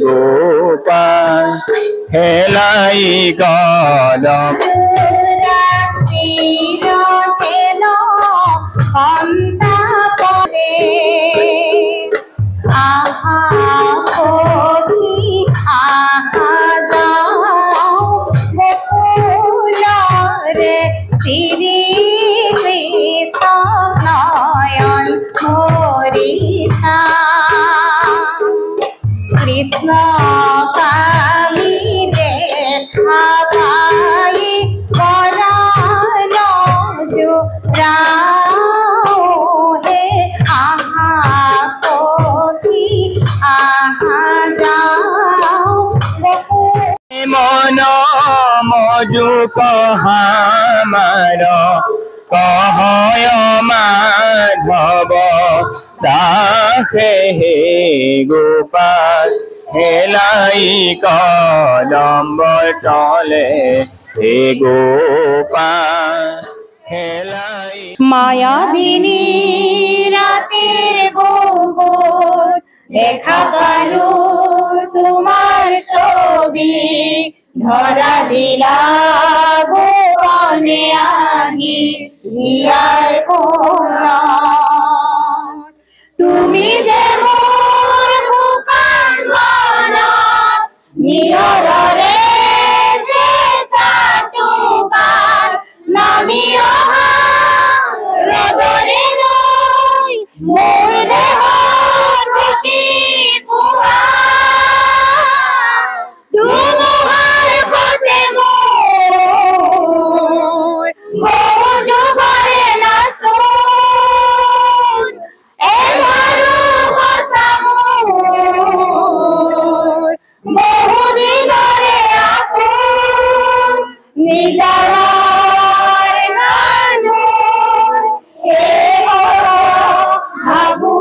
গোপাল হেলাই কলম কৃষ্ণ কামি দেখা পাই পরাণ জুড়াও হে আহা কহি আহা যাও মন মজু কহামার কহয় মাধব দাসে হে গোপাল হেলাই কলম্ব তলে হে গোপাল হেলাই মায়াবিনী রাতের বগল দেখা পালু তোমার ছবি ধরা দিলা গোপনে আহি হিয়ার কোলা তুমি যে মোর বুকান মনত নিয়ৰৰে চেঁচা টোপাল নামি অহা ৰদৰে নৈ মোৰ দেহৰ প্ৰতি পুৱা ধুমুহাৰ সতে মোৰ বহু যুগৰে নাচোন এবাৰো সঁচা মোৰ বহু দিনৰে আপোন নিজাৰৰ মানুহ হে ভাবো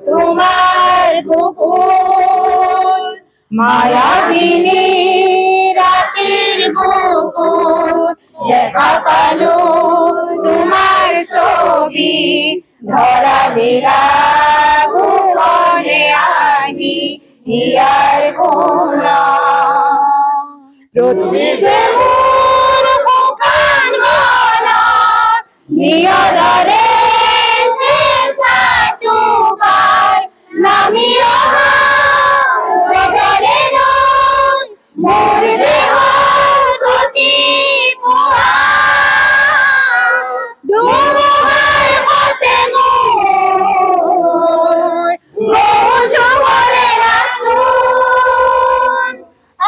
তোমাৰ বুকুত মায়াবিনী ৰাতিৰ বুকুত দেখা পালো তোমাৰ ছবি ধৰা দিলা গোপনে আহি হিয়াৰ কোলা তুমি যে মোৰ বুকান মনত নিয়ৰৰে চেঁচা টোপাল নামি অহা ৰদৰে নৈ মোৰ দেহৰ প্ৰতি পুৱা ধুমুহাৰ সতে মোৰ বহু যুগৰে নাচোন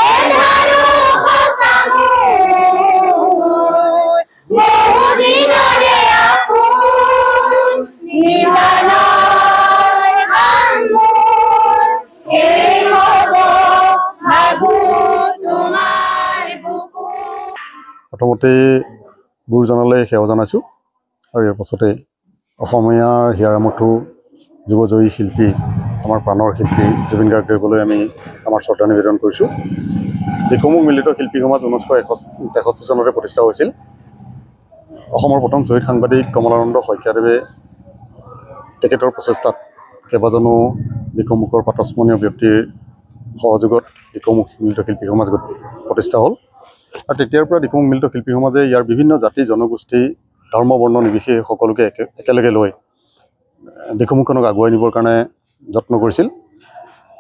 এধাৰো সঁচা মোৰ বহু দিনৰে আপোন নিজানৰ গান মোৰ এই হ'ব ভাবো তোমাৰ বুকুত প্ৰথমতে গুৰুজনালৈ সেৱা জনাইছোঁ আৰু ইয়াৰ পাছতে অসমীয়াৰ হিয়াৰমঠু যুৱজয়ী শিল্পী আমাৰ প্ৰাণৰ শিল্পী জুবিন গাৰ্গদেৱলৈ আমি আমাৰ শ্ৰদ্ধা নিবেদন কৰিছোঁ। দিখৌমুখ মিলিত শিল্পী সমাজ 1963 চনতে প্ৰতিষ্ঠা হৈছিল। অসমৰ প্ৰথম শ্বহীদ সাংবাদিক কমলানন্দ শইকীয়াদেৱে তেখেতৰ প্ৰচেষ্টাত কেইবাজনো দিখৌমুখৰ প্ৰাতস্মৰণীয় ব্যক্তিৰ সহযোগত দিখৌমুখ মিলিত শিল্পী সমাজ প্ৰতিষ্ঠা হ'ল আৰু তেতিয়াৰ পৰা দিখৌমুখ মিলিত শিল্পী সমাজে ইয়াৰ বিভিন্ন জাতি জনগোষ্ঠী ধৰ্ম বৰ্ণ নিৰ্বিশেষে সকলোকে একেলগে লৈ দিখৌমুখখনক আগুৱাই নিবৰ কাৰণে যত্ন কৰিছিল।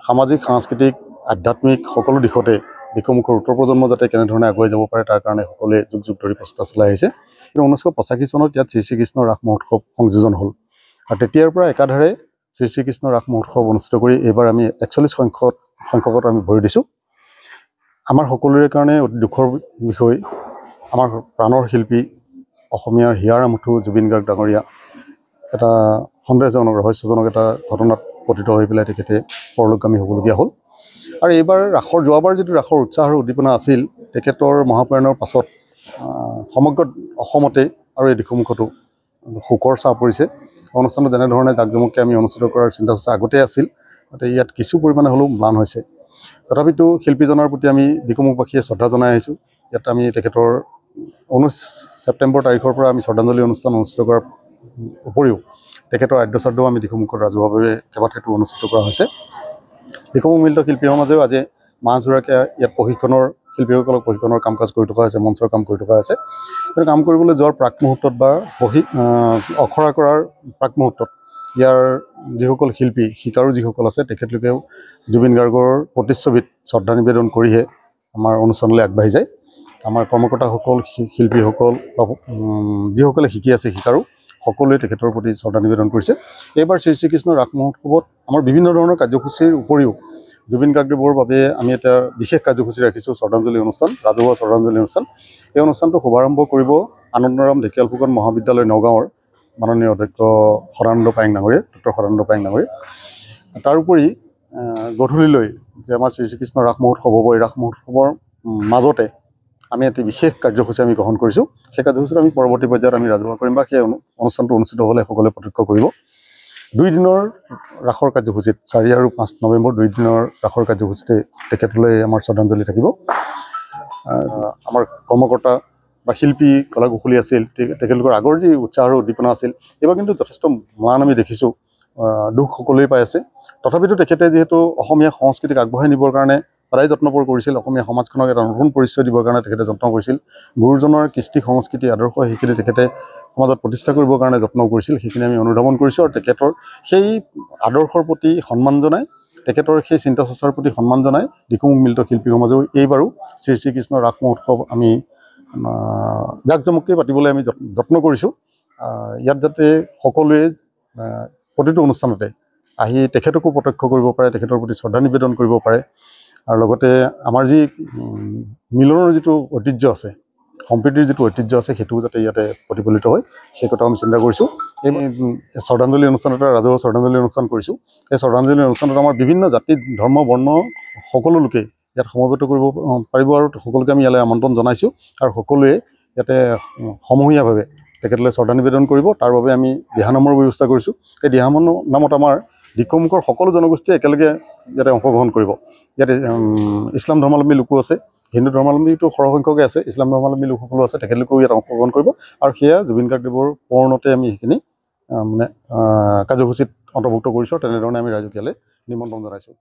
সামাজিক সাংস্কৃতিক আধ্যাত্মিক সকলো দিশতে দিখৌমুখৰ উত্তৰ প্ৰজন্ম যাতে কেনেধৰণে আগুৱাই যাব পাৰে তাৰ কাৰণে সকলোৱে যুগ যুগ ধৰি প্ৰচেষ্টা চলাই আহিছে। 1985 চনত ইয়াত শ্ৰী শ্ৰীকৃষ্ণ ৰাস মহোৎসৱ সংযোজন হ'ল আৰু তেতিয়াৰ পৰা একাধাৰে শ্ৰী শ্ৰীকৃষ্ণ ৰাস মহোৎসৱ অনুষ্ঠিত কৰি এইবাৰ আমি 41 সংখ্যকত আমি ভৰি দিছোঁ। আমাৰ সকলোৰে কাৰণে অতি দুখৰ বিষয়, আমাৰ প্ৰাণৰ শিল্পী অসমীয়াৰ হিয়াৰমঠু জুবিন গাৰ্গ ডাঙৰীয়া এটা সন্দেহজনক ৰহস্যজনক এটা ঘটনাত পতিত হৈ পেলাই তেখেতে পৰলোকগামী হ'বলগীয়া হ'ল। আৰু এইবাৰ যোৱাবাৰ যিটো ৰাসৰ উৎসাহ আৰু উদ্দীপনা আছিল, তেখেতৰ মহাপ্ৰয়াণৰ পাছত সমগ্ৰ অসমতে আৰু এই দিখৌমুখতো শোকৰ ছাঁ পৰিছে। অনুষ্ঠানটো যেনেধৰণে জাকজমককৈ আমি অনুষ্ঠিত কৰাৰ চিন্তা চৰ্চা আগতে আছিল, গতিকে ইয়াত কিছু পৰিমাণে হ'লেও ম্লান হৈছে। তথাপিতো শিল্পীজনৰ প্ৰতি আমি দিখৌমুখবাসীয়ে শ্ৰদ্ধা জনাই আহিছোঁ। ইয়াত আমি তেখেতৰ 19 ছেপ্টেম্বৰ তাৰিখৰ পৰা আমি শ্ৰদ্ধাঞ্জলি অনুষ্ঠান অনুষ্ঠিত কৰাৰ উপৰিও তেখেতৰ আদ্যশ্ৰাদ্ধও আমি দিখৌমুখত ৰাজহুৱাভাৱে কেইবাঠাইতো অনুষ্ঠিত কৰা হৈছে। দিখৌমুখ মিলিত শিল্পীৰ সমাজেও আজি মাহজোৰাকৈ ইয়াত প্ৰশিক্ষণৰ শিল্পীসকলক প্ৰশিক্ষণৰ কাম কাজ কৰি থকা হৈছে, মঞ্চৰ কাম কৰি থকা হৈছে। কিন্তু কাম কৰিবলৈ যোৱাৰ প্ৰাক মুহূৰ্তত বা অখৰা কৰাৰ প্ৰাক মুহূৰ্তত ইয়াৰ যিসকল শিল্পী শিকাৰু যিসকল আছে তেখেতলোকেও জুবিন গাৰ্গৰ প্ৰতিচ্ছবিত শ্ৰদ্ধা নিবেদন কৰিহে আমাৰ অনুষ্ঠানলৈ আগবাঢ়ি যায়। আমাৰ কৰ্মকৰ্তাসকল শিল্পীসকল বা যিসকলে শিকি আছে শিকাৰু সকলোৱে তেখেতৰ প্ৰতি শ্ৰদ্ধা নিবেদন কৰিছে। এইবাৰ শ্ৰী শ্ৰীকৃষ্ণ ৰাস মহোৎসৱত আমাৰ বিভিন্ন ধৰণৰ কাৰ্যসূচীৰ উপৰিও জুবিন গাৰ্গদেৱৰ বাবে আমি এটা বিশেষ কাৰ্যসূচী ৰাখিছোঁ, শ্ৰদ্ধাঞ্জলি অনুষ্ঠান, ৰাজহুৱা শ্ৰদ্ধাঞ্জলি অনুষ্ঠান। এই অনুষ্ঠানটো শুভাৰম্ভ কৰিব আনন্দৰাম ঢেকিয়াল ফুকন মহাবিদ্যালয় নগাঁৱৰ মাননীয় অধ্যক্ষ সদানন্দ পায়েং ডাঙৰীয়া, ডক্টৰ সদানন্দ পায়েং ডাঙৰীয়া। তাৰোপৰি গধূলিলৈ যে আমাৰ শ্ৰী শ্ৰীকৃষ্ণ ৰাস মহোৎসৱ হ'ব, এই ৰাস মহোৎসৱৰ মাজতে আমি এটি বিশেষ কাৰ্যসূচী আমি গ্ৰহণ কৰিছোঁ। সেই কাৰ্যসূচীত আমি পৰৱৰ্তী পৰ্যায়ত আমি ৰাজহুৱা কৰিম বা সেই অনুষ্ঠানটো অনুষ্ঠিত হ'লে সকলোৱে প্ৰত্যক্ষ কৰিব। 2 দিনৰ ৰাসৰ কাৰ্যসূচীত 4 আৰু 5 নৱেম্বৰ 2 দিনৰ ৰাসৰ কাৰ্যসূচীতে তেখেতলৈ আমাৰ শ্ৰদ্ধাঞ্জলি থাকিব। আমাৰ কৰ্মকৰ্তা বা শিল্পী কলা কুশলী আছিল, তেখেতলোকৰ আগৰ যি উৎসাহ আৰু উদ্দীপনা আছিল, এইবাৰ কিন্তু যথেষ্ট মান আমি দেখিছোঁ। দুখ সকলোৱে পাই আছে। তথাপিতো তেখেতে যিহেতু অসমীয়া সংস্কৃতিক আগবঢ়াই নিবৰ কাৰণে সদায় যত্নপৰ কৰিছিল, অসমীয়া সমাজখনক এটা নতুন পৰিচয় দিবৰ কাৰণে তেখেতে যত্ন কৰিছিল। গুৰুজনৰ কৃষ্টি সংস্কৃতি আদৰ্শ সেইখিনি তেখেতে সমাজত প্ৰতিষ্ঠা কৰিবৰ কাৰণে যত্ন কৰিছিল। সেইখিনি আমি অনুধাৱন কৰিছোঁ আৰু তেখেতৰ সেই আদৰ্শৰ প্ৰতি সন্মান জনাই, তেখেতৰ সেই চিন্তা চৰ্চাৰ প্ৰতি সন্মান জনাই দিখৌমুখ মিলিত শিল্পী সমাজেও এইবাৰো শ্ৰী শ্ৰীকৃষ্ণ ৰাস মহোৎসৱ আমি জাক জমককৈ পাতিবলৈ আমি যত্ন কৰিছোঁ। ইয়াত যাতে সকলোৱে প্ৰতিটো অনুষ্ঠানতে আহি তেখেতকো প্ৰত্যক্ষ কৰিব পাৰে, তেখেতৰ প্ৰতি শ্ৰদ্ধা নিবেদন কৰিব পাৰে, আৰু লগতে আমাৰ যি মিলনৰ যিটো ঐতিহ্য আছে, সম্প্ৰীতিৰ যিটো ঐতিহ্য আছে, সেইটোও যাতে ইয়াতে প্ৰতিফলিত হয়, সেই কথা আমি চিন্তা কৰিছোঁ। এই শ্ৰদ্ধাঞ্জলি অনুষ্ঠান এটা ৰাজহুৱা শ্ৰদ্ধাঞ্জলি অনুষ্ঠান কৰিছোঁ। এই শ্ৰদ্ধাঞ্জলি অনুষ্ঠানত আমাৰ বিভিন্ন জাতি ধৰ্ম বৰ্ণ সকলো লোকে ইয়াত সমবেত কৰিব পাৰিব আৰু সকলোকে আমি ইয়ালৈ আমন্ত্ৰণ জনাইছোঁ। আৰু সকলোৱে ইয়াতে সমূহীয়াভাৱে তেখেতলৈ শ্ৰদ্ধা নিবেদন কৰিব। তাৰ বাবে আমি দিহানামৰ ব্যৱস্থা কৰিছোঁ। এই দিহানামৰ নামত আমাৰ দিখৌমুখৰ সকলো জনগোষ্ঠীয়ে একেলগে ইয়াতে অংশগ্ৰহণ কৰিব। ইয়াতে ইছলাম ধৰ্মাৱলম্বী লোকো আছে, হিন্দু ধৰ্মাৱলম্বীটো সৰহসংখ্যকে আছে, ইছলাম ধৰ্মাৱলম্বী লোকসকলো আছে, তেখেতলোকেও ইয়াত অংশগ্ৰহণ কৰিব। আৰু সেয়া জুবিন গাৰ্গদেৱৰ পৰণতে আমি সেইখিনি কাৰ্যসূচীত অন্তৰ্ভুক্ত কৰিছোঁ। তেনেধৰণে আমি ৰাইজক ইয়ালৈ নিমন্ত্ৰণ জনাইছোঁ।